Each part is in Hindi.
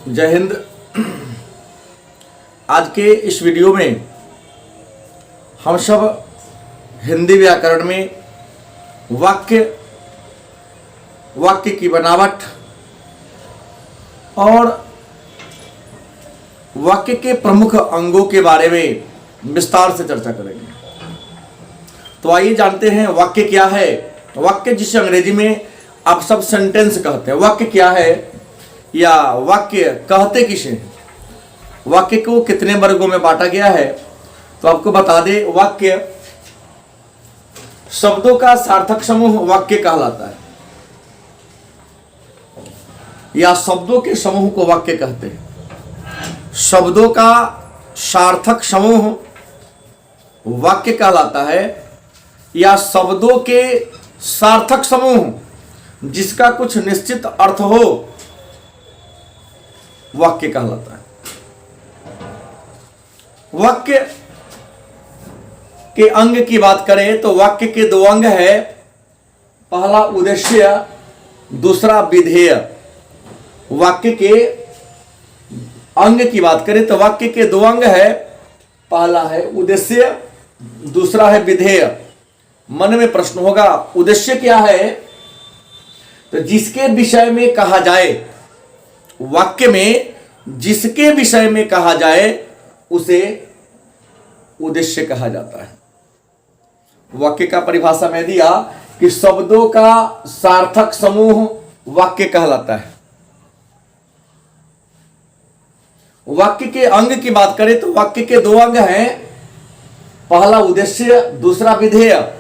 जय हिंद। आज के इस वीडियो में हम सब हिंदी व्याकरण में वाक्य की बनावट और वाक्य के प्रमुख अंगों के बारे में विस्तार से चर्चा करेंगे। तो आइए जानते हैं वाक्य क्या है। वाक्य जिसे अंग्रेजी में आप सब सेंटेंस कहते हैं, वाक्य क्या है या वाक्य कहते किसे हैं, वाक्य को कितने वर्गों में बांटा गया है। तो आपको बता दें, वाक्य शब्दों का सार्थक समूह वाक्य कहलाता है या शब्दों के समूह को वाक्य कहते हैं। शब्दों का सार्थक समूह वाक्य कहलाता है या शब्दों के सार्थक समूह जिसका कुछ निश्चित अर्थ हो वाक्य कहलाता है। वाक्य के अंग की बात करें तो वाक्य के दो अंग है, पहला उद्देश्य, दूसरा विधेय। वाक्य के अंग की बात करें तो वाक्य के दो अंग है, पहला है उद्देश्य, दूसरा है विधेय। मन में प्रश्न होगा, उद्देश्य क्या है? तो जिसके विषय में कहा जाए, वाक्य में जिसके विषय में कहा जाए उसे उद्देश्य कहा जाता है। वाक्य का परिभाषा में दिया कि शब्दों का सार्थक समूह वाक्य कहलाता है। वाक्य के अंग की बात करें तो वाक्य के दो अंग हैं, पहला उद्देश्य, दूसरा विधेय।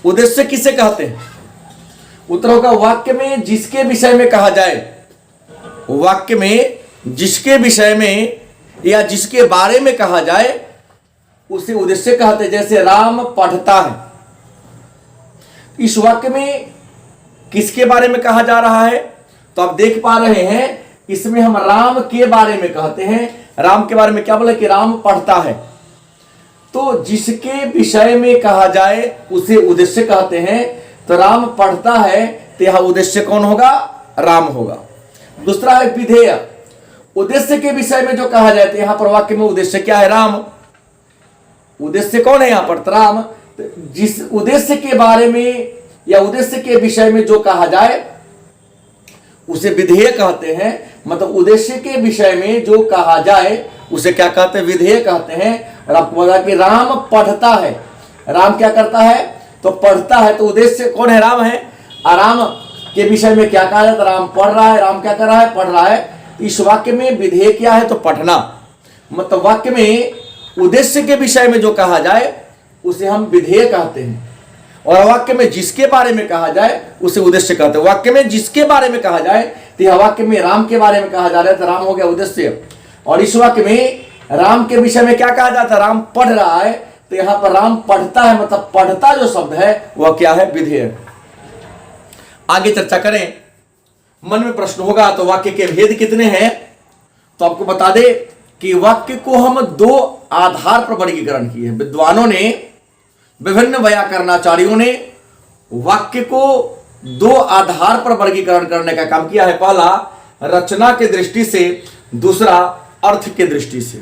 उद्देश्य किसे कहते हैं? उत्तर होगा वाक्य में जिसके विषय में कहा जाए, वाक्य में जिसके विषय में या जिसके बारे में कहा जाए उसे उद्देश्य कहते हैं। जैसे राम पढ़ता है, इस वाक्य में किसके बारे में कहा जा रहा है? तो आप देख पा रहे हैं, इसमें हम राम के बारे में कहते हैं। राम के बारे में क्या बोले कि राम पढ़ता है। तो जिसके विषय में कहा जाए उसे उद्देश्य कहते हैं। तो राम पढ़ता है तो यह उद्देश्य कौन होगा? राम होगा। दूसरा है विधेय। उद्देश्य के विषय में जो कहा जाए तो यहां पर वाक्य में उद्देश्य क्या है? राम। उद्देश्य कौन है यहां पर? राम। जिस उद्देश्य के बारे में या उद्देश्य के विषय में जो कहा जाए उसे विधेय कहते हैं। मतलब उद्देश्य के विषय में जो कहा जाए उसे क्या कहते हैं? विधेय कहते हैं। और आपको पता कि राम पढ़ता है, राम क्या करता है? तो पढ़ता है। तो उद्देश्य कौन है? राम है। राम के विषय में क्या कहा जाता है? राम पढ़ रहा है। राम क्या कर रहा है? पढ़ रहा है। इस वाक्य में विधेय क्या है? तो पढ़ना। मतलब वाक्य में उद्देश्य के विषय में जो कहा जाए उसे हम विधेय कहते हैं। और वाक्य में जिसके बारे में कहा जाए उसे उद्देश्य कहते हैं। वाक्य में जिसके बारे में कहा जाए तो यह वाक्य में राम के बारे में कहा जा रहा है तो राम हो गया उद्देश्य। और इस वाक्य में राम के विषय में क्या कहा जाता है? राम पढ़ रहा है। तो यहां पर राम पढ़ता है, मतलब पढ़ता जो शब्द है वह क्या है? विधेय। आगे चर्चा करें। मन में प्रश्न होगा तो वाक्य के भेद कितने हैं? तो आपको बता दे कि वाक्य को हम दो आधार पर वर्गीकरण किए हैं। विद्वानों ने, विभिन्न व्याकरणाचार्यों ने वाक्य को दो आधार पर वर्गीकरण करने का काम किया है। पहला रचना की दृष्टि से, दूसरा अर्थ की दृष्टि से।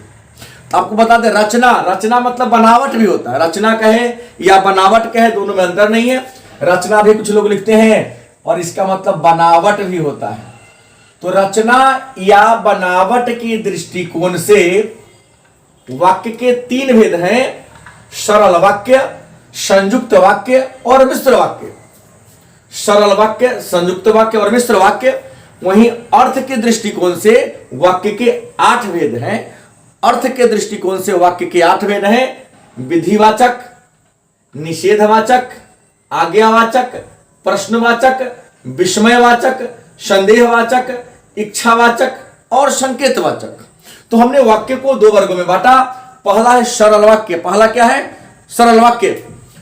तो आपको बता दें, रचना मतलब बनावट भी होता है। रचना कहे या बनावट कहे दोनों में अंतर नहीं है। रचना भी कुछ लोग लिखते हैं और इसका मतलब बनावट भी होता है। तो रचना या बनावट की दृष्टिकोण से वाक्य के तीन भेद हैं, सरल वाक्य, संयुक्त वाक्य और मिश्र वाक्य। सरल वाक्य, संयुक्त वाक्य और मिश्र वाक्य। वहीं अर्थ के दृष्टिकोण से वाक्य के 8 भेद हैं। अर्थ के दृष्टिकोण से वाक्य के 8 भेद हैं। विधिवाचक, निषेधवाचक, आज्ञावाचक, प्रश्नवाचक, विस्मयवाचक, संदेहवाचक, इच्छावाचक और संकेतवाचक। तो हमने वाक्य को दो वर्गों में बांटा। पहला है सरल वाक्य। पहला क्या है? सरल वाक्य।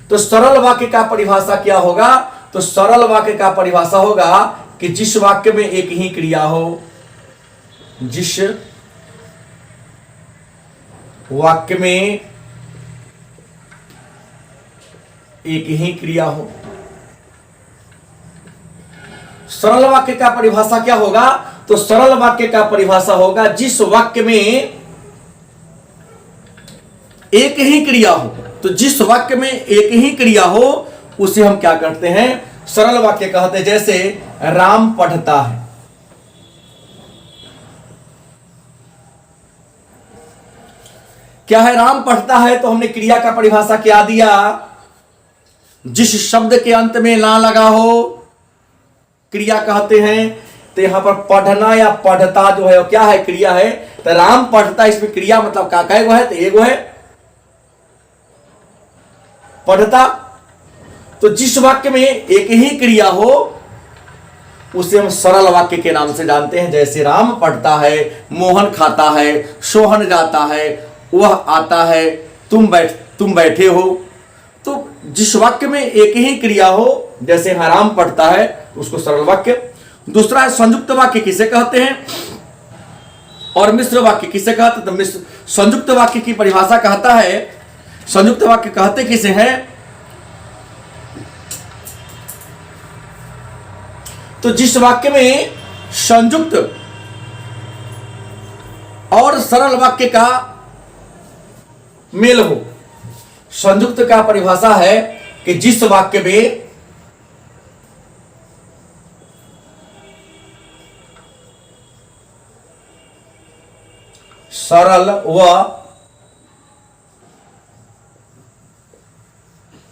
तो सरल वाक्य का परिभाषा क्या होगा? तो सरल वाक्य का परिभाषा होगा कि जिस वाक्य में एक ही क्रिया हो, जिस वाक्य में एक ही क्रिया हो। सरल वाक्य का परिभाषा क्या होगा? तो सरल वाक्य का परिभाषा होगा जिस वाक्य में एक ही क्रिया हो। तो जिस वाक्य में एक ही क्रिया हो उसे हम क्या कहते हैं, सरल वाक्य कहते हैं। जैसे राम पढ़ता है, क्या है, राम पढ़ता है। तो हमने क्रिया का परिभाषा क्या दिया, जिस शब्द के अंत में ना लगा हो क्रिया कहते हैं। तो यहां पर पढ़ना या पढ़ता जो है वो क्या है, क्रिया है। तो राम पढ़ता, इसमें क्रिया मतलब का कैगो है, तो एगो है पढ़ता। तो जिस वाक्य में एक ही क्रिया हो उसे हम सरल वाक्य के नाम से जानते हैं। जैसे राम पढ़ता है, मोहन खाता है, सोहन जाता है, वह आता है, तुम बैठे हो। तो जिस वाक्य में एक ही क्रिया हो, जैसे यहां राम पढ़ता है, उसको सरल वाक्य। दूसरा है संयुक्त वाक्य किसे कहते हैं और मिश्र वाक्य किसे कहते हैं। तो मिश्र संयुक्त वाक्य की परिभाषा कहता है, संयुक्त वाक्य कहते किसे हैं, तो जिस वाक्य में संयुक्त और सरल वाक्य का मेल हो। संयुक्त का परिभाषा है कि जिस वाक्य में सरल व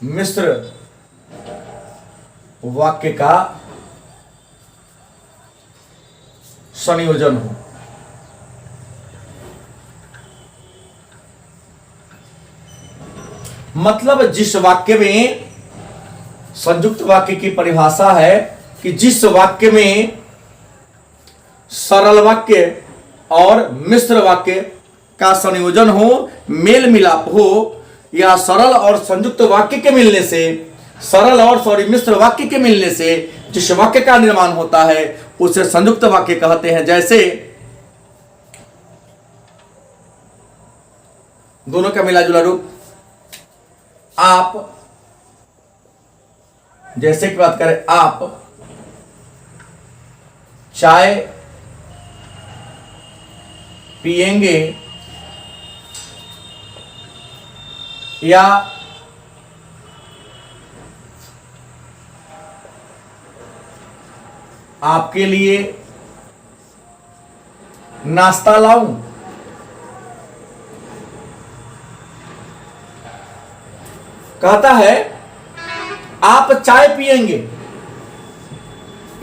मिश्र वाक्य का संयोजन हो। मतलब जिस वाक्य में, संयुक्त वाक्य की परिभाषा है कि जिस वाक्य में सरल वाक्य और मिश्र वाक्य का संयोजन हो, मेल मिलाप हो, या सरल और संयुक्त वाक्य के मिलने से, सरल और मिश्र वाक्य के मिलने से जिस वाक्य का निर्माण होता है उसे संयुक्त वाक्य कहते हैं। जैसे दोनों का मिला जुला रूप, आप, जैसे की बात करें, आप चाय पिएंगे, या आपके लिए नाश्ता लाऊं। कहता है आप चाय पिएंगे,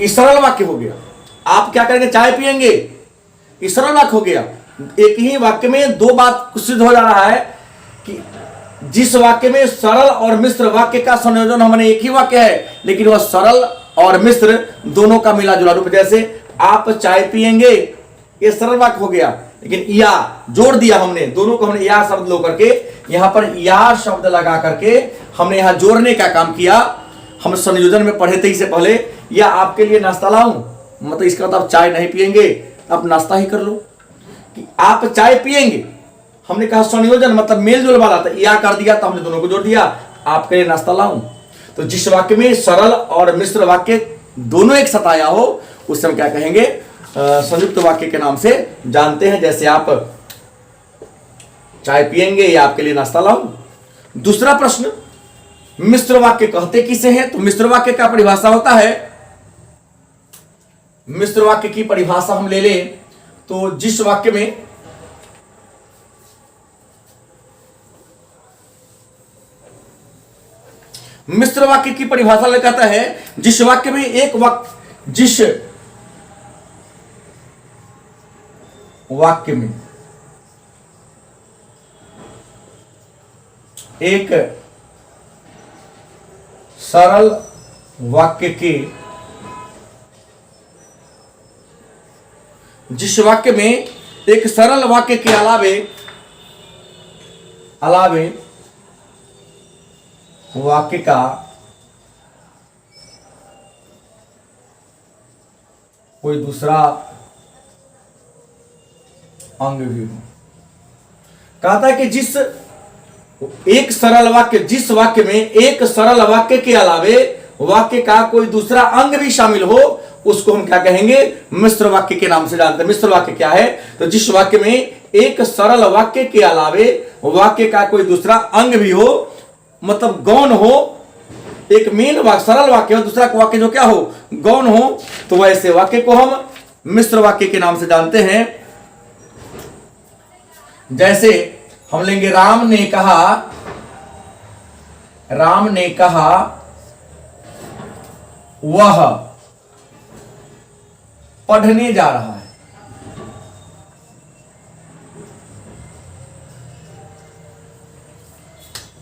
ये सरल वाक्य हो गया। आप क्या करेंगे, चाय पिएंगे, ये सरल वाक्य हो गया। एक ही वाक्य में दो बात सिद्ध हो जा रहा है कि जिस वाक्य में सरल और मिश्र वाक्य का संयोजन हमने एक ही वाक्य है, लेकिन वह सरल और मिश्र दोनों का मिला जुला रूप। जैसे आप चाय पिएंगे, ये सरल वाक्य हो गया, लेकिन या जोड़ दिया हमने, दोनों को हमने या शब्द लो करके यहां पर या शब्द लगा करके हमने यहां जोड़ने का काम किया। हम संयोजन में पढ़े थे इससे पहले, या आपके लिए नाश्ता लाऊं, मतलब इसका मतलब आप चाय नहीं पिएंगे, आप नाश्ता ही कर लो। कि आप चाय पिएंगे, हमने कहा संयोजन मतलब मेल जोल वाला था, या कर दिया तो हमने दोनों को जोड़ दिया, आपके लिए नाश्ता लाऊं। तो जिस वाक्य में सरल और मिश्र वाक्य दोनों एक साथ आया हो उसे हम क्या कहेंगे, संयुक्त वाक्य के नाम से जानते हैं। जैसे आप चाय पिएंगे या आपके लिए नाश्ता लाऊं। दूसरा प्रश्न, मिश्र वाक्य कहते किसे हैं। तो मिश्र वाक्य का परिभाषा होता है, मिश्र वाक्य की परिभाषा हम ले लें तो जिस वाक्य में मिश्र वाक्य की परिभाषा कहता है जिस वाक्य में एक वाक्य, जिस वाक्य में एक सरल वाक्य के, जिस वाक्य में एक सरल वाक्य के अलावे वाक्य का कोई दूसरा अंग भी हो। कहता है कि जिस एक सरल वाक्य, जिस वाक्य में एक सरल वाक्य के अलावे वाक्य का कोई दूसरा अंग भी शामिल हो उसको हम क्या कहेंगे, मिश्र वाक्य के नाम से जानते हैं। मिश्र वाक्य क्या है, तो जिस वाक्य में एक सरल वाक्य के अलावे वाक्य का कोई दूसरा अंग भी हो, मतलब गौण हो, एक मेन वाक्य सरल वाक्य हो, दूसरा वाक्य जो क्या हो, गौण हो, तो वैसे वाक्य को हम मिश्र वाक्य के नाम से जानते हैं। जैसे हम लेंगे राम ने कहा वह पढ़ने जा रहा है।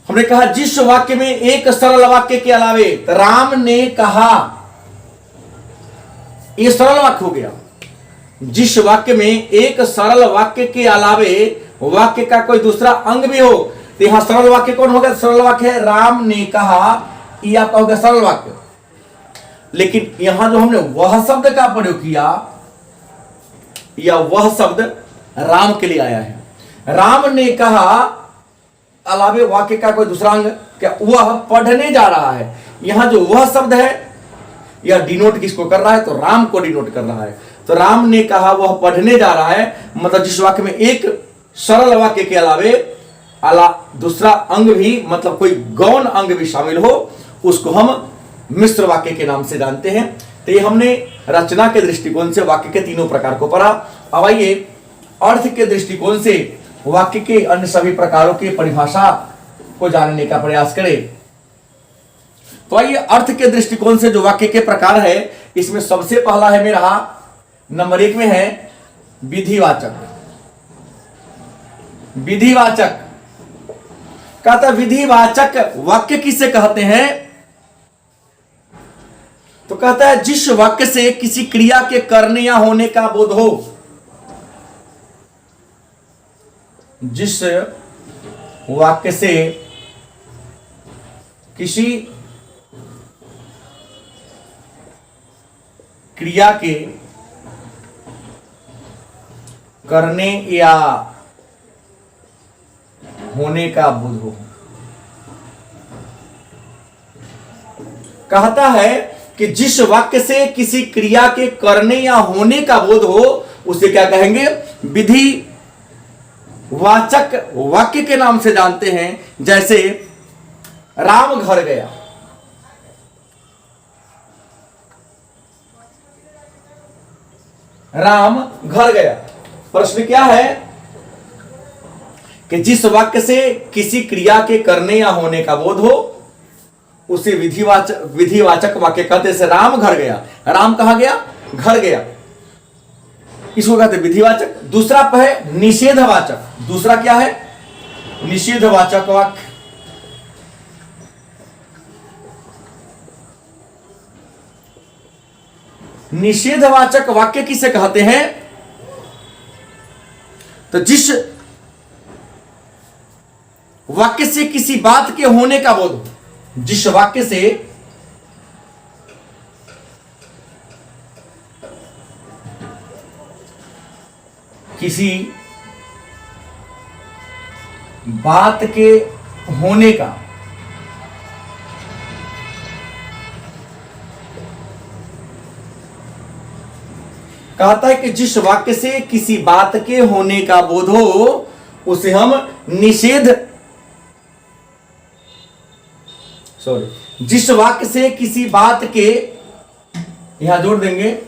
हमने कहा जिस वाक्य में एक सरल वाक्य के अलावे राम ने कहा, यह सरल वाक्य हो गया। जिस वाक्य में एक सरल वाक्य के अलावे वाक्य का कोई दूसरा अंग भी हो, तो यहां सरल वाक्य कौन होगा, सरल वाक्य है राम ने कहा, यह आपका होगा सरल वाक्य। लेकिन यहां जो हमने वह शब्द का प्रयोग किया, या वह शब्द राम के लिए आया है। राम ने कहा अलावे वाक्य का कोई दूसरा अंग, क्या वह पढ़ने जा रहा है। यहां जो वह शब्द है यह डिनोट किसको कर रहा है, तो राम को डिनोट कर रहा है। तो राम ने कहा वह पढ़ने जा रहा है, मतलब जिस वाक्य में एक सरल वाक्य के अलावे दूसरा अंग भी, मतलब कोई गौण अंग भी शामिल हो, उसको हम मिश्र वाक्य के नाम से जानते हैं। तो ये हमने रचना के दृष्टिकोण से वाक्य के तीनों प्रकार को पढ़ा। अब आइए अर्थ के दृष्टिकोण से वाक्य के अन्य सभी प्रकारों की परिभाषा को जानने का प्रयास करें। तो आइए अर्थ के दृष्टिकोण से जो वाक्य के प्रकार है, इसमें सबसे पहला है मेरा नंबर 1 में है विधिवाचक। विधिवाचक कहता, विधिवाचक वाक्य किसे कहते हैं, तो कहता है जिस वाक्य से किसी क्रिया के करने या होने का बोध हो। जिस वाक्य से किसी क्रिया के करने या होने का बोध हो। कहता है कि जिस वाक्य से किसी क्रिया के करने या होने का बोध हो, उसे क्या कहेंगे, विधि वाचक वाक्य के नाम से जानते हैं। जैसे राम घर गया, राम घर गया। प्रश्न क्या है कि जिस वाक्य से किसी क्रिया के करने या होने का बोध हो, उसे विधिवाचक वाक्य कहते हैं। राम घर गया, राम कहां गया, घर गया, इसको कहते हैं विधिवाचक। दूसरा है निषेधवाचक। दूसरा क्या है, निषेधवाचक वाक्य। निषेधवाचक वाक्य किसे कहते हैं, तो जिस वाक्य से किसी बात के होने का बोध हो, जिस वाक्य से किसी बात के होने का कहता है कि जिस वाक्य से किसी बात के होने का बोध हो, उसे हम जिस वाक्य से किसी बात के, यहां जोड़ देंगे,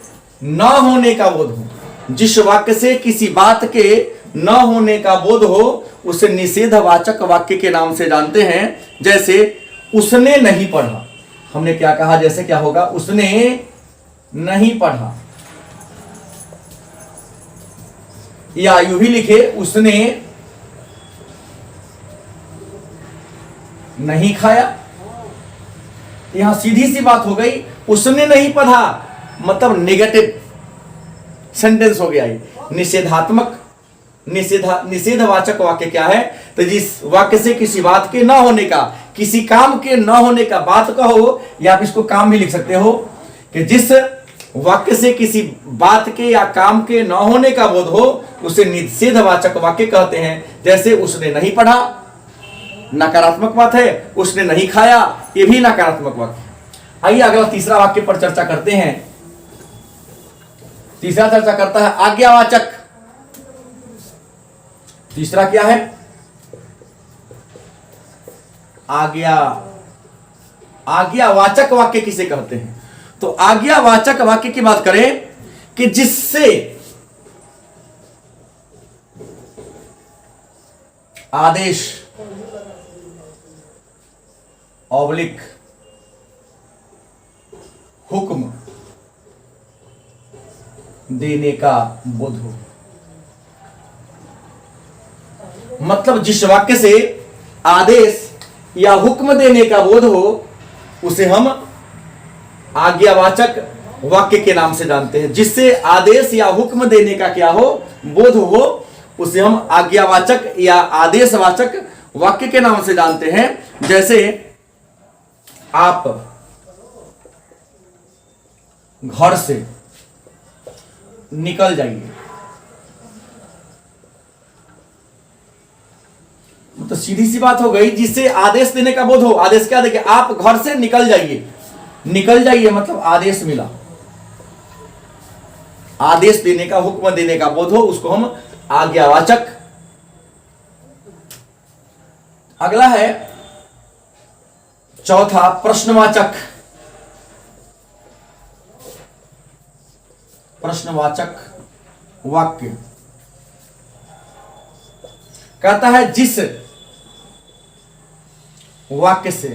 न होने का बोध हो। जिस वाक्य से किसी बात के न होने का बोध हो, उसे निषेधवाचक वाक्य के नाम से जानते हैं। जैसे उसने नहीं पढ़ा, हमने क्या कहा, जैसे क्या होगा, उसने नहीं पढ़ा, या यूं भी लिखे, उसने नहीं खाया। यहां सीधी सी बात हो गई, उसने नहीं पढ़ा मतलब नेगेटिव सेंटेंस हो गया। निषेधात्मक निषेधवाचक वाक्य क्या है, तो जिस वाक्य से किसी बात के न होने का, किसी काम के न होने का बात कहो, या आप इसको काम भी लिख सकते हो, कि जिस वाक्य से किसी बात के या काम के न होने का बोध हो, उसे निषेधवाचक वाक्य कहते हैं। जैसे उसने नहीं पढ़ा, नकारात्मक बात है, उसने नहीं खाया, यह भी नकारात्मक वाक्य। आइए अगला तीसरा वाक्य पर चर्चा करते हैं। तीसरा चर्चा करता है आज्ञावाचक। तीसरा क्या है? आज्ञावाचक वाक्य किसे कहते हैं? तो आज्ञावाचक वाक्य की बात करें कि जिससे आदेश ऑब्लिक हुक्म देने का बोध हो। मतलब जिस वाक्य से आदेश या हुक्म देने का बोध हो उसे हम आज्ञावाचक वाक्य के नाम से जानते हैं। जिससे आदेश या हुक्म देने का क्या हो, बोध हो, उसे हम आज्ञावाचक या आदेशवाचक वाक्य के नाम से जानते हैं। जैसे आप घर से निकल जाइए, तो सीधी सी बात हो गई, जिससे आदेश देने का बोध हो। आदेश क्या देखिए, आप घर से निकल जाइए। निकल जाइए मतलब आदेश मिला, आदेश देने का, हुक्म देने का बोध हो, उसको हम आज्ञावाचक। अगला है चौथा प्रश्नवाचक। प्रश्नवाचक वाक्य कहता है जिस वाक्य से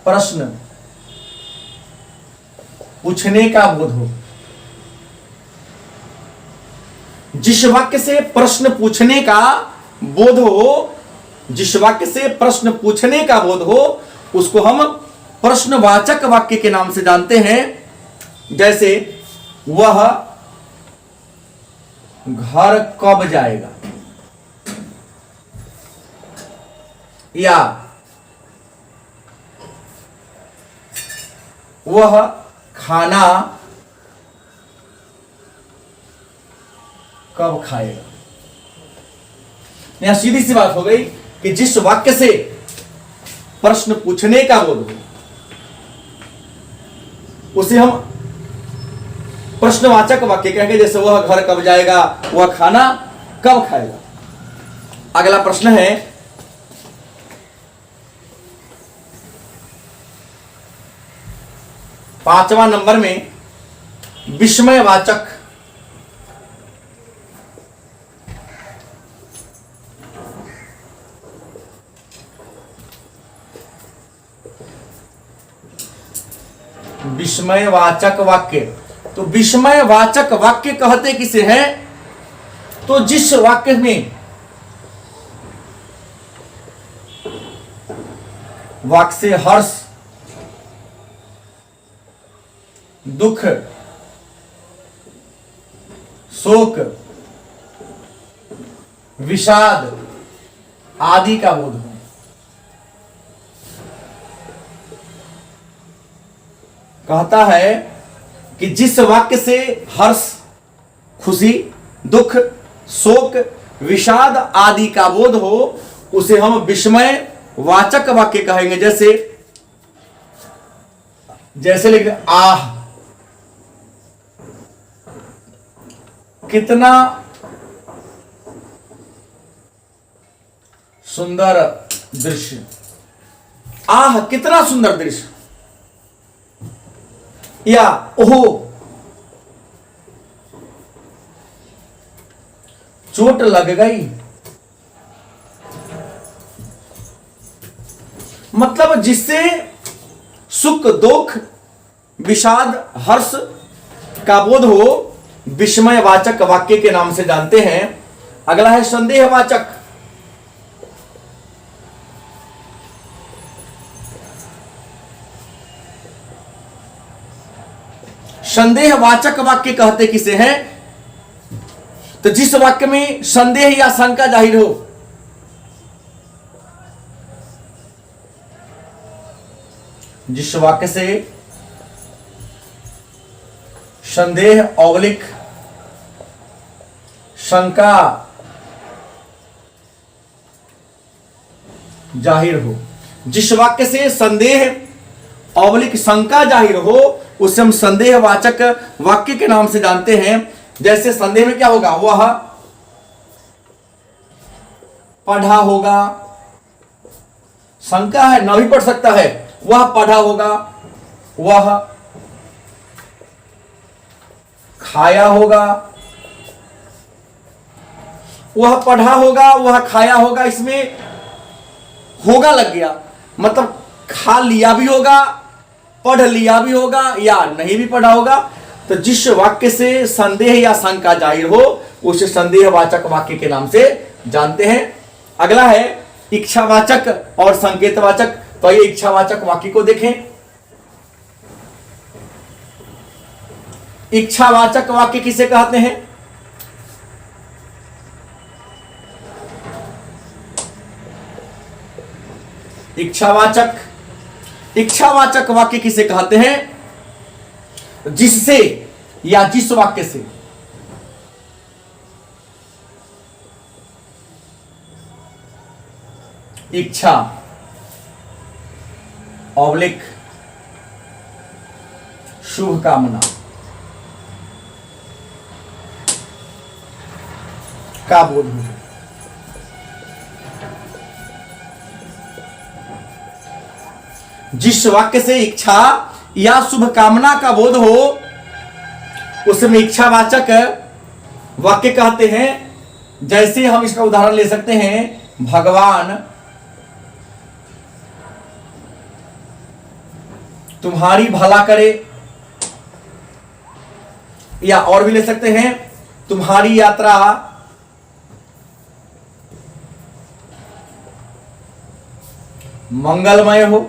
प्रश्न पूछने का बोध हो। जिस वाक्य से प्रश्न पूछने का बोध हो, जिस वाक्य से प्रश्न पूछने का बोध हो, उसको हम प्रश्नवाचक वाक्य के नाम से जानते हैं। जैसे वह घर कब जाएगा, या वह खाना कब खाएगा। यहां सीधी सी बात हो गई कि जिस वाक्य से प्रश्न पूछने का बोध हो उसे हम प्रश्नवाचक वाक्य कहेंगे। जैसे वह घर कब जाएगा, वह खाना कब खाएगा। अगला प्रश्न है पांचवा नंबर में विस्मयवाचक। विस्मयवाचक वाक्य। तो विस्मयवाचक वाक्य कहते किसे हैं? तो जिस वाक्य में वाक्य से हर्ष, दुख, शोक, विषाद आदि का बोध हो। कहता है कि जिस वाक्य से हर्ष, खुशी, दुख, शोक, विषाद आदि का बोध हो उसे हम विस्मय वाचक वाक्य कहेंगे। जैसे लिख आह कितना सुंदर दृश्य, आह कितना सुंदर दृश्य, या ओहो चोट लग गई। मतलब जिससे सुख, दुख, विषाद, हर्ष का बोध हो विस्मयवाचक वाक्य के नाम से जानते हैं। अगला है संदेहवाचक। संदेहवाचक वाक्य कहते किसे हैं? तो जिस वाक्य में संदेह या शंका जाहिर हो। जिस वाक्य से संदेह ऑब्लिक शंका जाहिर हो, जिस वाक्य से संदेह ऑब्लिक शंका जाहिर हो उसे हम संदेहवाचक वाक्य के नाम से जानते हैं। जैसे संदेह में क्या होगा, वह पढ़ा होगा, शंका है न भी पढ़ सकता है, वह पढ़ा होगा, वह खाया होगा, वह पढ़ा होगा, वह खाया होगा, इसमें होगा लग गया, मतलब खा लिया भी होगा, पढ़ लिया भी होगा या नहीं भी पढ़ा होगा। तो जिस वाक्य से संदेह या शंका जाहिर हो उसे संदेहवाचक वाक्य के नाम से जानते हैं। अगला है इच्छावाचक और संकेतवाचक। तो ये इच्छावाचक वाक्य को देखें। इच्छावाचक वाक्य किसे कहते हैं? इच्छावाचक वाक्य किसे कहते हैं? जिससे या जिस वाक्य से इच्छा ऑब्लिक शुभ कामना का बोध हो। जिस वाक्य से इच्छा या शुभ कामना का बोध हो उसमें इच्छावाचक वाक्य कहते हैं। जैसे हम इसका उदाहरण ले सकते हैं, भगवान तुम्हारी भला करे, या और भी ले सकते हैं, तुम्हारी यात्रा मंगलमय हो।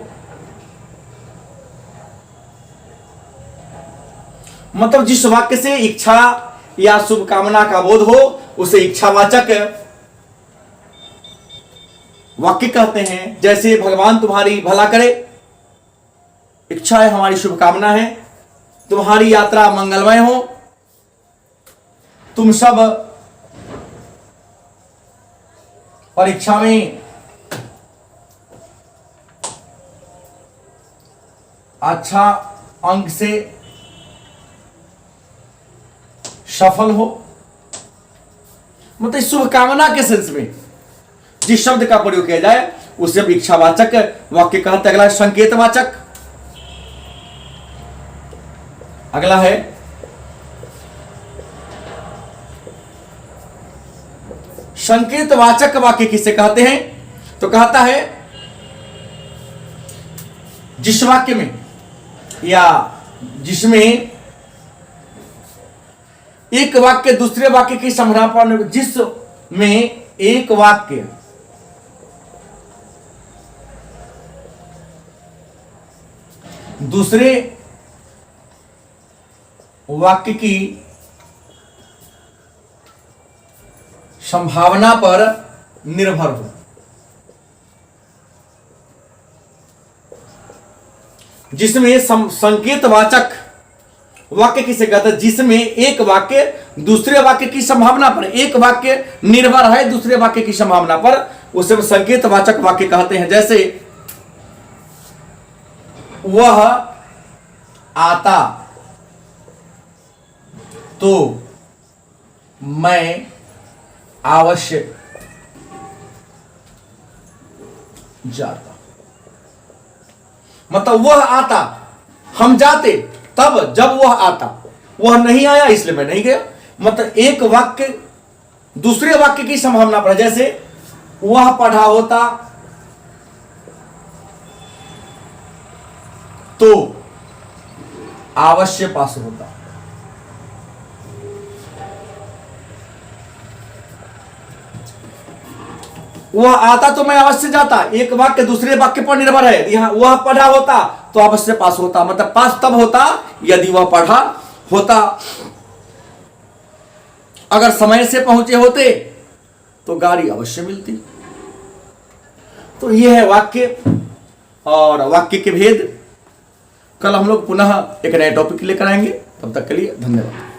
मतलब जिस वाक्य से इच्छा या शुभ कामना का बोध हो उसे इच्छावाचक वाक्य कहते हैं। जैसे भगवान तुम्हारी भला करे, इच्छा है, हमारी शुभकामना है, तुम्हारी यात्रा मंगलमय हो, तुम सब परीक्षा में अच्छा अंक से सफल हो। मतलब शुभकामना के सेंस में जिस शब्द का प्रयोग किया जाए उसे हम इच्छावाचक वाक्य कहते हैं। अगला है संकेतवाचक। अगला है संकेतवाचक वाक्य किसे कहते हैं? तो कहता है जिस वाक्य में या जिसमें एक वाक्य दूसरे वाक्य की समानांतर, जिसमें एक वाक्य दूसरे वाक्य की संभावना पर निर्भर हो। जिसमें संकेतवाचक वाक्य किसे कहते हैं? जिसमें एक वाक्य दूसरे वाक्य की संभावना पर, एक वाक्य निर्भर है दूसरे वाक्य की संभावना पर, उसे संकेतवाचक वाक्य कहते हैं। जैसे वह आता तो मैं अवश्य जाता। मतलब वह आता, हम जाते तब जब वह आता, वह नहीं आया इसलिए मैं नहीं गया। मतलब एक वाक्य दूसरे वाक्य की संभावना पर, जैसे वह पढ़ा होता तो अवश्य पास होता। वह आता तो मैं अवश्य जाता, एक वाक्य दूसरे वाक्य पर निर्भर है। यहां वह पढ़ा होता तो अवश्य पास होता, मतलब पास तब होता यदि वह पढ़ा होता। अगर समय से पहुंचे होते तो गाड़ी अवश्य मिलती। तो यह है वाक्य और वाक्य के भेद। कल हम लोग पुनः एक नए टॉपिक लेकर आएंगे। तब तक के लिए धन्यवाद।